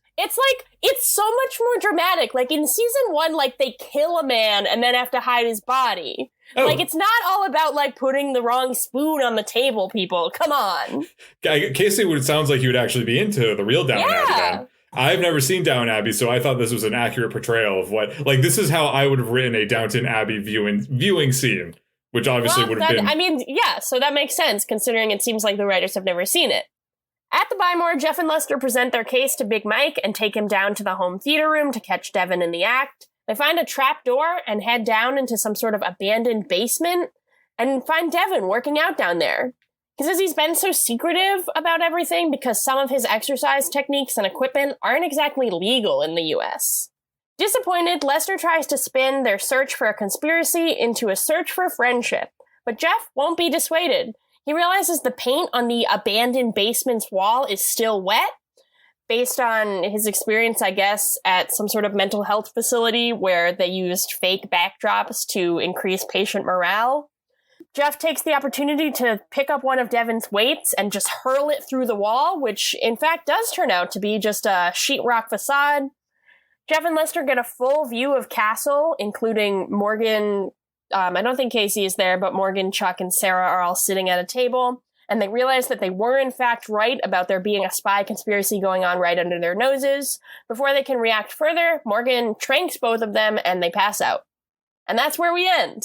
It's so much more dramatic. In season 1, they kill a man and then have to hide his body. Oh. It's not all about, putting the wrong spoon on the table, people. Come on. Casey sounds like he would actually be into the real Downton Abbey then. I've never seen Downton Abbey, so I thought this was an accurate portrayal of what... this is how I would have written a Downton Abbey viewing scene, which obviously would have been... I mean, yeah, so that makes sense, considering it seems like the writers have never seen it. At the Bymore, Jeff and Lester present their case to Big Mike and take him down to the home theater room to catch Devin in the act. They find a trap door and head down into some sort of abandoned basement and find Devin working out down there. He says he's been so secretive about everything because some of his exercise techniques and equipment aren't exactly legal in the US. Disappointed, Lester tries to spin their search for a conspiracy into a search for friendship, but Jeff won't be dissuaded. He realizes the paint on the abandoned basement's wall is still wet. based on his experience, I guess, at some sort of mental health facility where they used fake backdrops to increase patient morale. Jeff takes the opportunity to pick up one of Devon's weights and just hurl it through the wall, which in fact does turn out to be just a sheetrock facade. Jeff and Lester get a full view of Castle, including Morgan. I don't think Casey is there, but Morgan, Chuck, and Sarah are all sitting at a table. And they realize that they were in fact right about there being a spy conspiracy going on right under their noses. Before they can react further, Morgan tranks both of them and they pass out. And that's where we end.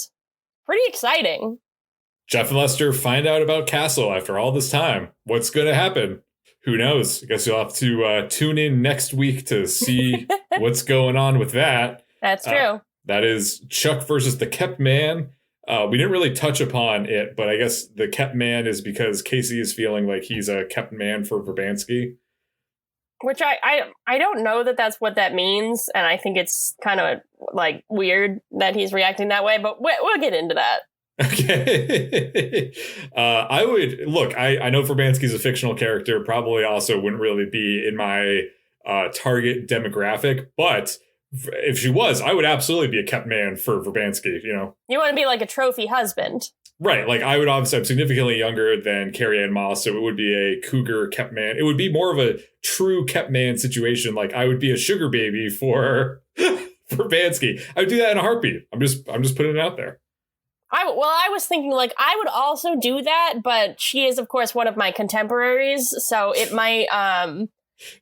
Pretty exciting. Jeff and Lester find out about Castle after all this time. What's going to happen? Who knows? I guess you'll have to tune in next week to see what's going on with that. That's true. That is Chuck versus the K.E.P.T man. We didn't really touch upon it, but I guess the K.E.P.T man is because Casey is feeling like he's a K.E.P.T man for Verbanski. Which I don't know that that's what that means, and I think it's kind of like weird that he's reacting that way, but we'll get into that. Okay. I would look, I know Verbanski's a fictional character, probably also wouldn't really be in my target demographic, but if she was, I would absolutely be a K.E.P.T man for Verbanski, you know. You want to be like a trophy husband. Right, like I would obviously, I'm significantly younger than CARRIE-ANN MOSS, so it would be a cougar K.E.P.T man. It would be more of a true K.E.P.T man situation, like I would be a sugar baby for Verbanski. I would do that in a heartbeat. I'm just putting it out there. I was thinking like I would also do that, but she is of course one of my contemporaries, so it might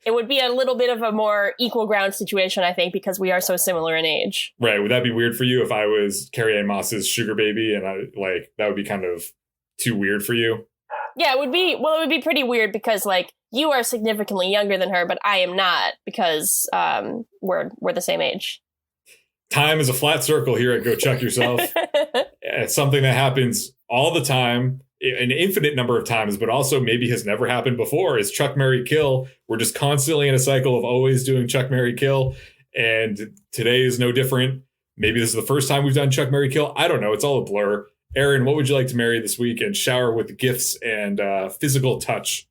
it would be a little bit of a more equal ground situation, I think, because we are so similar in age. Right. Would that be weird for you if I was CARRIE-ANN MOSS's sugar baby and I like that would be kind of too weird for you? Yeah, it would be pretty weird because like you are significantly younger than her, but I am not because we're the same age. Time is a flat circle here at Go Chuck Yourself. It's something that happens all the time, an infinite number of times, but also maybe has never happened before, is Chuck, Marry, Kill. We're just constantly in a cycle of always doing Chuck, Marry, Kill. And today is no different. Maybe this is the first time we've done Chuck, Marry, Kill. I don't know. It's all a blur. Erin, what would you like to marry this week and shower with gifts and physical touch?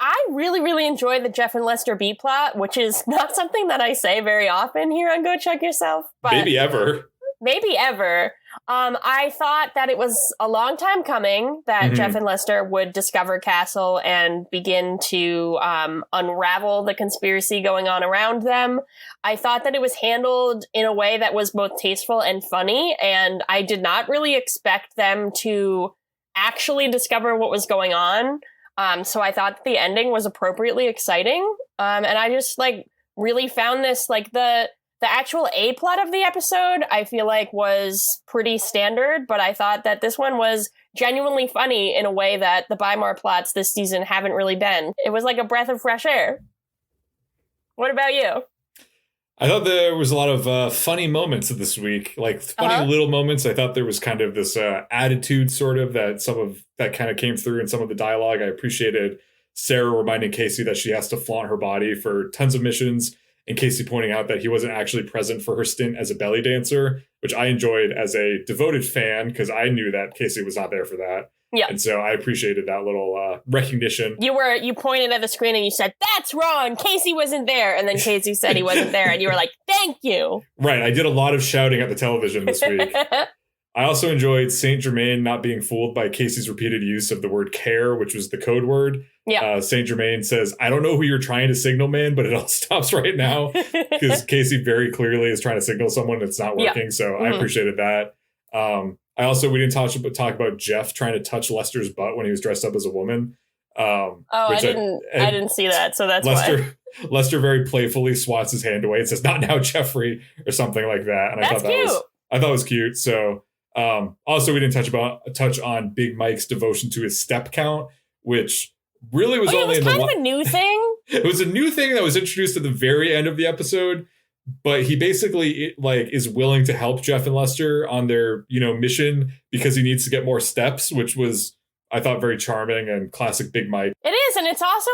I really, really enjoyed the Jeff and Lester B plot, which is not something that I say very often here on Go Chuck Yourself. But maybe ever. Maybe ever. I thought that it was a long time coming that Jeff and Lester would discover Castle and begin to unravel the conspiracy going on around them. I thought that it was handled in a way that was both tasteful and funny, and I did not really expect them to actually discover what was going on. So I thought the ending was appropriately exciting. And I just like really found this like the actual A plot of the episode, I feel like was pretty standard, but I thought that this one was genuinely funny in a way that the Buy More plots this season haven't really been. It was like a breath of fresh air. What about you? I thought there was a lot of funny moments this week, like funny little moments. I thought there was kind of this attitude sort of that kind of came through in some of the dialogue. I appreciated Sarah reminding Casey that she has to flaunt her body for tons of missions, and Casey pointing out that he wasn't actually present for her stint as a belly dancer, which I enjoyed as a devoted fan because I knew that Casey was not there for that. Yeah. And so I appreciated that little recognition. You pointed at the screen and you said, "That's wrong. Casey wasn't there." And then Casey said he wasn't there. And you were like, "Thank you." Right. I did a lot of shouting at the television this week. I also enjoyed Saint Germain not being fooled by Casey's repeated use of the word care, which was the code word. Yeah. Saint Germain says, "I don't know who you're trying to signal, man, but it all stops right now." Because Casey very clearly is trying to signal someone that's not working. Yeah. So I appreciated that. We didn't talk about Jeff trying to touch Lester's butt when he was dressed up as a woman. I didn't see that, so that's why. Lester very playfully swats his hand away and says, "Not now, Jeffrey," or something like that. And I thought it was cute. So we didn't touch on Big Mike's devotion to his step count, which really was only it was kind of a new thing. It was a new thing that was introduced at the very end of the episode. But he basically is willing to help Jeff and Lester on their, mission because he needs to get more steps, which was, I thought, very charming and classic Big Mike. It is. And it's also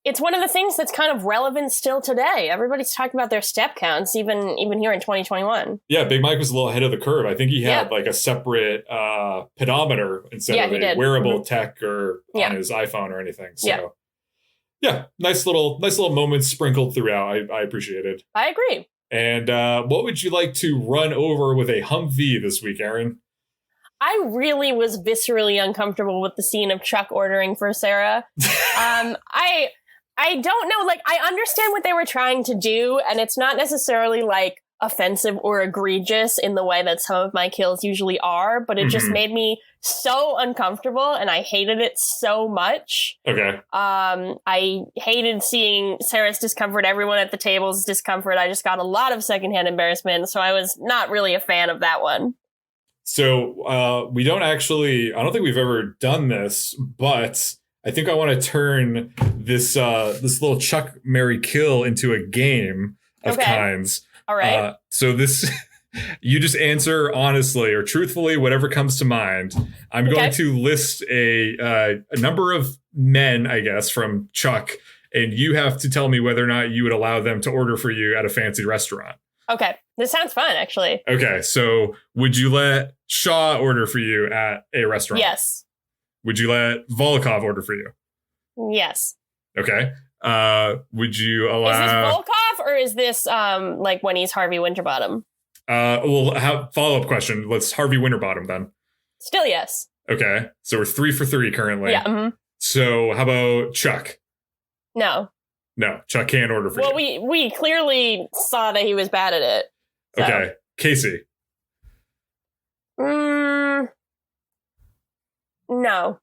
it's one of the things that's kind of relevant still today. Everybody's talking about their step counts, even here in 2021. Yeah, Big Mike was a little ahead of the curve. I think he had a separate pedometer instead of a wearable tech or on his iPhone or anything. So Yeah, nice little moments sprinkled throughout. I appreciate it. I agree. And what would you like to run over with a Humvee this week, Erin? I really was viscerally uncomfortable with the scene of Chuck ordering for Sarah. I don't know, like, I understand what they were trying to do, and it's not necessarily, like, offensive or egregious in the way that some of my kills usually are, but it just made me so uncomfortable, and I hated it so much. Okay. I hated seeing Sarah's discomfort, everyone at the table's discomfort. I just got a lot of secondhand embarrassment, so I was not really a fan of that one. So we don't actually, I don't think we've ever done this, but I think I want to turn this little Chuck, Marry, Kill into a game of kinds. All right. So this, you just answer honestly or truthfully, whatever comes to mind. I'm going to list a number of men, I guess, from Chuck, and you have to tell me whether or not you would allow them to order for you at a fancy restaurant. Okay. This sounds fun, actually. Okay. So would you let Shaw order for you at a restaurant? Yes. Would you let Volkov order for you? Yes. Okay. Would you allow... Is this Volkov or is this like when he's Harvey Winterbottom? Well, follow-up question. Let's Harvey Winterbottom then. Still yes. Okay. So we're 3 for 3 currently. Yeah. Mm-hmm. So how about Chuck? No. No, Chuck can't order for you. Well, we clearly saw that he was bad at it. So. Okay. Casey? No.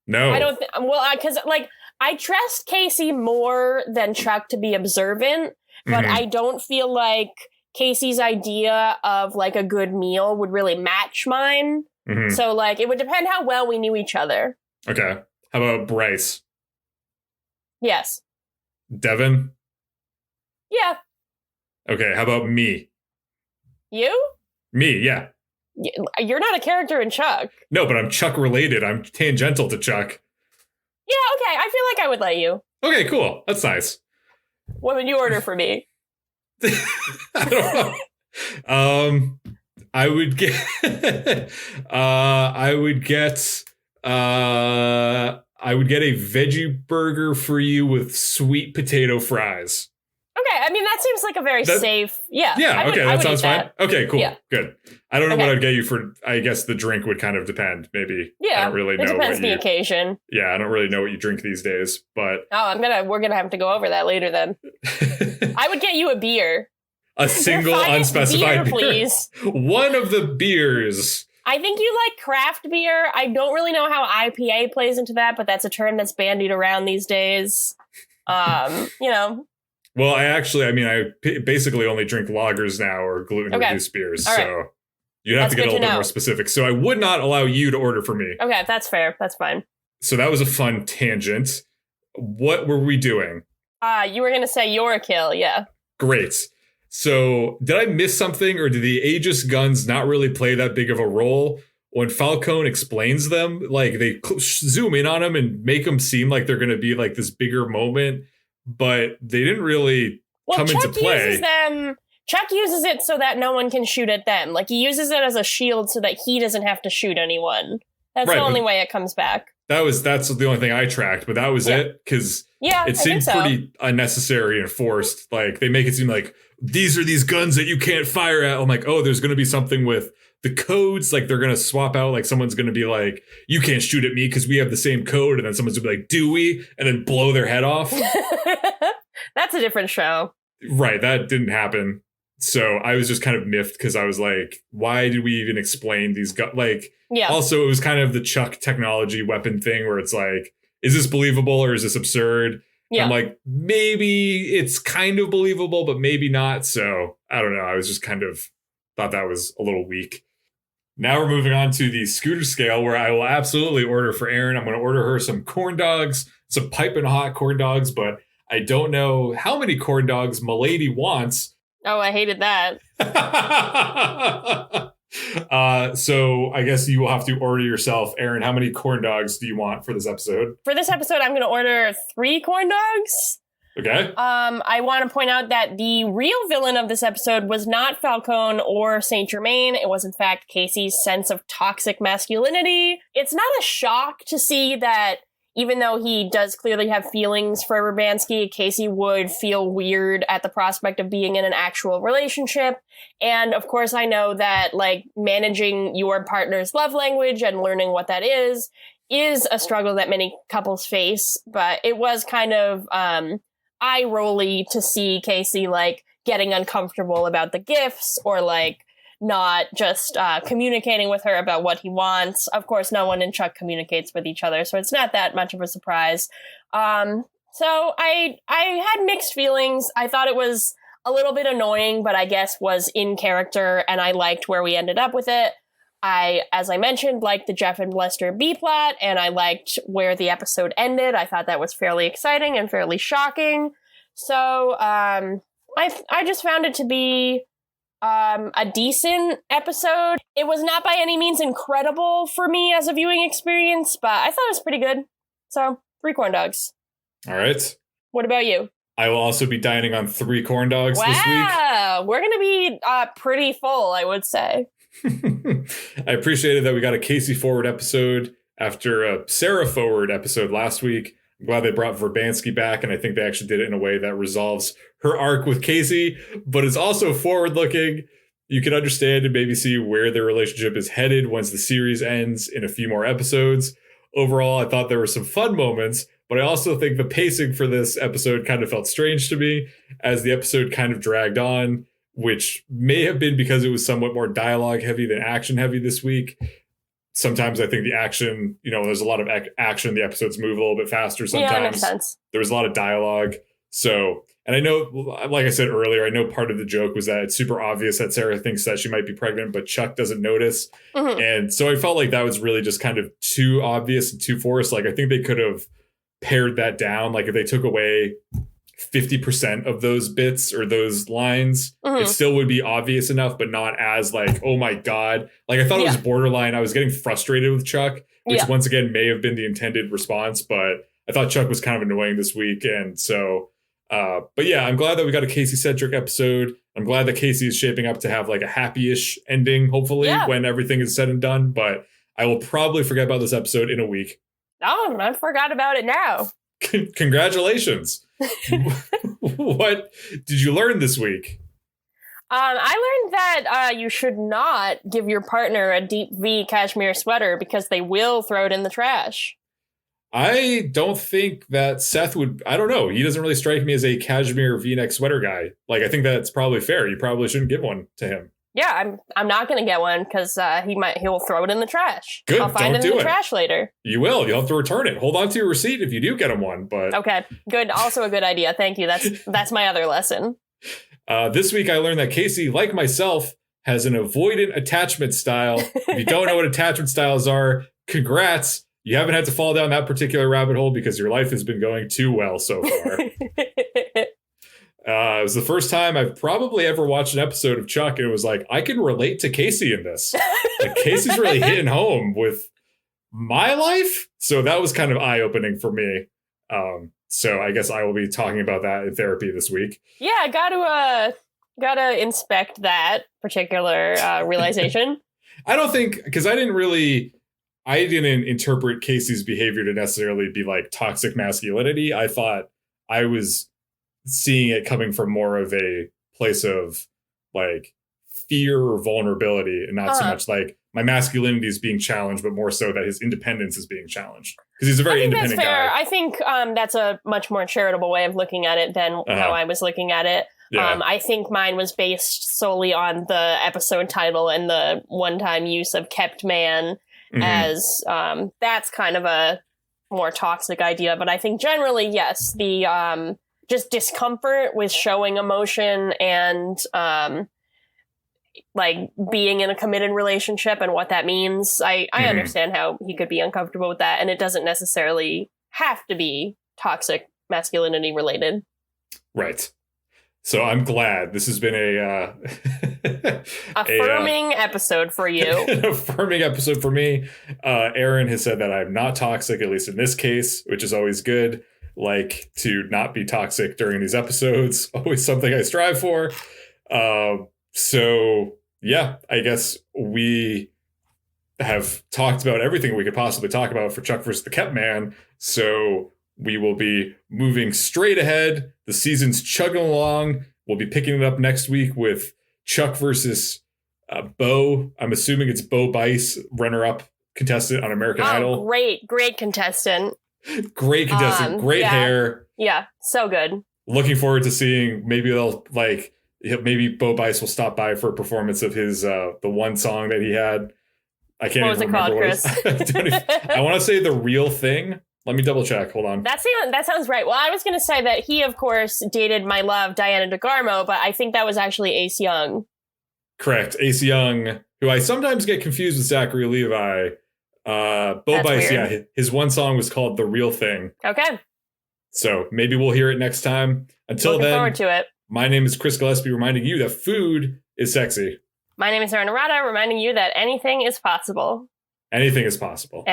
No. I don't think... Well, because, like, I trust Casey more than Chuck to be observant, but I don't feel like Casey's idea of, like, a good meal would really match mine. So, like, it would depend how well we knew each other. Okay. How about Bryce? Yes. Devin? Yeah. Okay. How about me? You? Me, yeah. You're not a character in Chuck. No, but I'm Chuck related. I'm tangential to Chuck. Yeah, okay. I feel like I would let you. Okay, cool. That's nice. What would you order for me? I don't know. I would get I would get a veggie burger for you with sweet potato fries. Okay, I mean, that seems like a very safe... Yeah, okay, that sounds fine. Okay, cool, yeah. Good. I don't know what I'd get you for... I guess the drink would kind of depend, maybe. Yeah, I don't really know. It depends the occasion. Yeah, I don't really know what you drink these days, but... We're gonna have to go over that later then. I would get you a beer. A single unspecified beer, please. One of the beers... I think you like craft beer. I don't really know how IPA plays into that, but that's a term that's bandied around these days. You know... Well, I basically only drink lagers now or gluten-reduced beers, so you'd have to get a little bit more specific. So I would not allow you to order for me. Okay, that's fair. That's fine. So that was a fun tangent. What were we doing? You were going to say you're a kill, yeah. Great. So did I miss something, or did the Aegis guns not really play that big of a role? When Falcone explains them, like they zoom in on them and make them seem like they're going to be like this bigger moment, but they didn't really come into play. Chuck uses it so that no one can shoot at them. Like, he uses it as a shield so that he doesn't have to shoot anyone. That's the only way it comes back. That's the only thing I tracked, but that was it, because it seemed pretty unnecessary and forced. Like, they make it seem like, these are these guns that you can't fire at. I'm like, oh, there's going to be something with the codes, like they're going to swap out, like someone's going to be like, you can't shoot at me because we have the same code. And then someone's going to be like, do we? And then blow their head off. That's a different show. Right. That didn't happen. So I was just kind of miffed because I was like, why did we even explain these guns? Like, also, it was kind of the Chuck technology weapon thing where it's like, is this believable or is this absurd? Yeah. I'm like, maybe it's kind of believable, but maybe not. So I don't know. I was just kind of thought that was a little weak. Now we're moving on to the scooter scale, where I will absolutely order for Erin. I'm going to order her some corn dogs, some piping hot corn dogs, but I don't know how many corn dogs Milady wants. Oh, I hated that. So I guess you will have to order yourself. Erin, how many corn dogs do you want for this episode? For this episode, I'm going to order 3 corn dogs. Okay. I want to point out that the real villain of this episode was not Falcone or Saint Germain. It was, in fact, Casey's sense of toxic masculinity. It's not a shock to see that even though he does clearly have feelings for Verbanski, Casey would feel weird at the prospect of being in an actual relationship. And of course, I know that like managing your partner's love language and learning what that is a struggle that many couples face. But it was kind of eye-rolly to see Casey like getting uncomfortable about the gifts or like not just communicating with her about what he wants. Of course, no one in Chuck communicates with each other, so it's not that much of a surprise. So I had mixed feelings. I thought it was a little bit annoying, but I guess was in character, and I liked where we ended up with it. I, as I mentioned, liked the Jeff and Lester B-plot, and I liked where the episode ended. I thought that was fairly exciting and fairly shocking. So I just found it to be a decent episode. It was not by any means incredible for me as a viewing experience, but I thought it was pretty good. So 3 corn dogs. All right. What about you? I will also be dining on 3 corn dogs this week. Wow, we're going to be pretty full, I would say. I appreciated that we got a Casey forward episode after a Sarah forward episode last week. I'm glad they brought Verbanski back, and I think they actually did it in a way that resolves her arc with Casey, but it's also forward looking. You can understand and maybe see where their relationship is headed once the series ends in a few more episodes. Overall, I thought there were some fun moments, but I also think the pacing for this episode kind of felt strange to me as the episode kind of dragged on, which may have been because it was somewhat more dialogue heavy than action heavy this week. Sometimes I think the action, there's a lot of action. The episodes move a little bit faster sometimes. Yeah, that makes sense. There was a lot of dialogue. So, and I know, like I said earlier, I know part of the joke was that it's super obvious that Sarah thinks that she might be pregnant, but Chuck doesn't notice. Mm-hmm. And so I felt like that was really just kind of too obvious and too forced. Like, I think they could have pared that down. Like, if they took away 50% of those bits or those lines, it still would be obvious enough, but not as like, oh my God. Like, I thought it was borderline. I was getting frustrated with Chuck, which once again may have been the intended response, but I thought Chuck was kind of annoying this week. And so, but yeah, I'm glad that we got a Casey-centric episode. I'm glad that Casey is shaping up to have like a happy-ish ending, hopefully, when everything is said and done. But I will probably forget about this episode in a week. Oh, I forgot about it now. Congratulations. What did you learn this week? I learned that you should not give your partner a deep V cashmere sweater because they will throw it in the trash. I don't think that Seth would. I don't know. He doesn't really strike me as a cashmere V-neck sweater guy. Like, I think that's probably fair. You probably shouldn't give one to him. Yeah, I'm not going to get one because he'll throw it in the trash. Good, I'll find it in the trash later. You will. You'll have to return it. Hold on to your receipt if you do get him one. But okay, good. Also a good idea. Thank you. That's my other lesson. This week I learned that Casey, like myself, has an avoidant attachment style. If you don't know what attachment styles are, congrats. You haven't had to fall down that particular rabbit hole because your life has been going too well so far. It was the first time I've probably ever watched an episode of Chuck, and it was like, I can relate to Casey in this. Like, Casey's really hitting home with my life. So that was kind of eye-opening for me. So I guess I will be talking about that in therapy this week. Yeah, gotta inspect that particular realization. I don't think, because I didn't interpret Casey's behavior to necessarily be like toxic masculinity. I thought I was seeing it coming from more of a place of like fear or vulnerability, and not so much like my masculinity is being challenged, but more so that his independence is being challenged, because he's a very independent that's fair. guy. I think that's a much more charitable way of looking at it than how I was looking at it. Yeah. I think mine was based solely on the episode title and the one-time use of kept man, as that's kind of a more toxic idea. But I think generally, yes, the just discomfort with showing emotion and like being in a committed relationship and what that means. I understand how he could be uncomfortable with that, and it doesn't necessarily have to be toxic masculinity related. Right. So I'm glad this has been a affirming episode for you. An affirming episode for me. Erin has said that I'm not toxic, at least in this case, which is always good. Like, to not be toxic during these episodes, always something I strive for. So yeah, I guess we have talked about everything we could possibly talk about for Chuck versus the K.E.P.T Man. So we will be moving straight ahead. The season's chugging along. We'll be picking it up next week with Chuck versus Bo. I'm assuming it's Bo Bice, runner-up contestant on American Idol. Great contestant. Great contestant. Great hair. Yeah, so good. Looking forward to seeing, maybe maybe Bo Bice will stop by for a performance of his the one song that he had. I can't even remember what it was. I want to say The Real Thing. Let me double check. Hold on. That sounds right. Well, I was going to say that he, of course, dated my love, Diana DeGarmo, but I think that was actually Ace Young. Correct. Ace Young, who I sometimes get confused with Zachary Levi. Bo Bice, yeah, his one song was called The Real Thing. Okay. So maybe we'll hear it next time. Until Looking then, forward to it. My name is Chris Gillespie, reminding you that food is sexy. My name is Erin, reminding you that anything is possible. Anything is possible.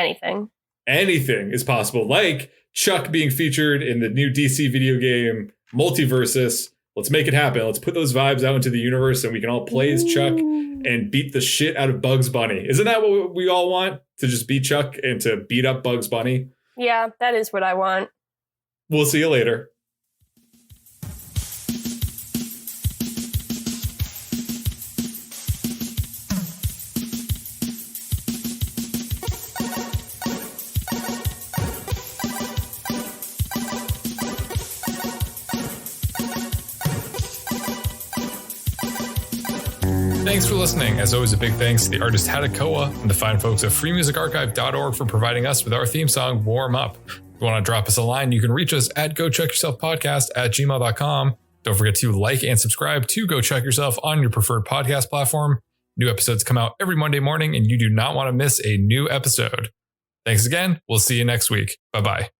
Anything is possible. Like Chuck being featured in the new DC video game Multiversus. Let's make it happen. Let's put those vibes out into the universe and we can all play as Chuck and beat the shit out of Bugs Bunny. Isn't that what we all want? To just beat Chuck and to beat up Bugs Bunny? Yeah, that is what I want. We'll see you later. Thanks for listening. As always, a big thanks to the artist Hadakoa and the fine folks at freemusicarchive.org for providing us with our theme song, Warm Up. If you want to drop us a line, you can reach us at GoChuckYourselfPodcast@gmail.com. Don't forget to like and subscribe to Go Chuck Yourself on your preferred podcast platform. New episodes come out every Monday morning, and you do not want to miss a new episode. Thanks again. We'll see you next week. Bye-bye.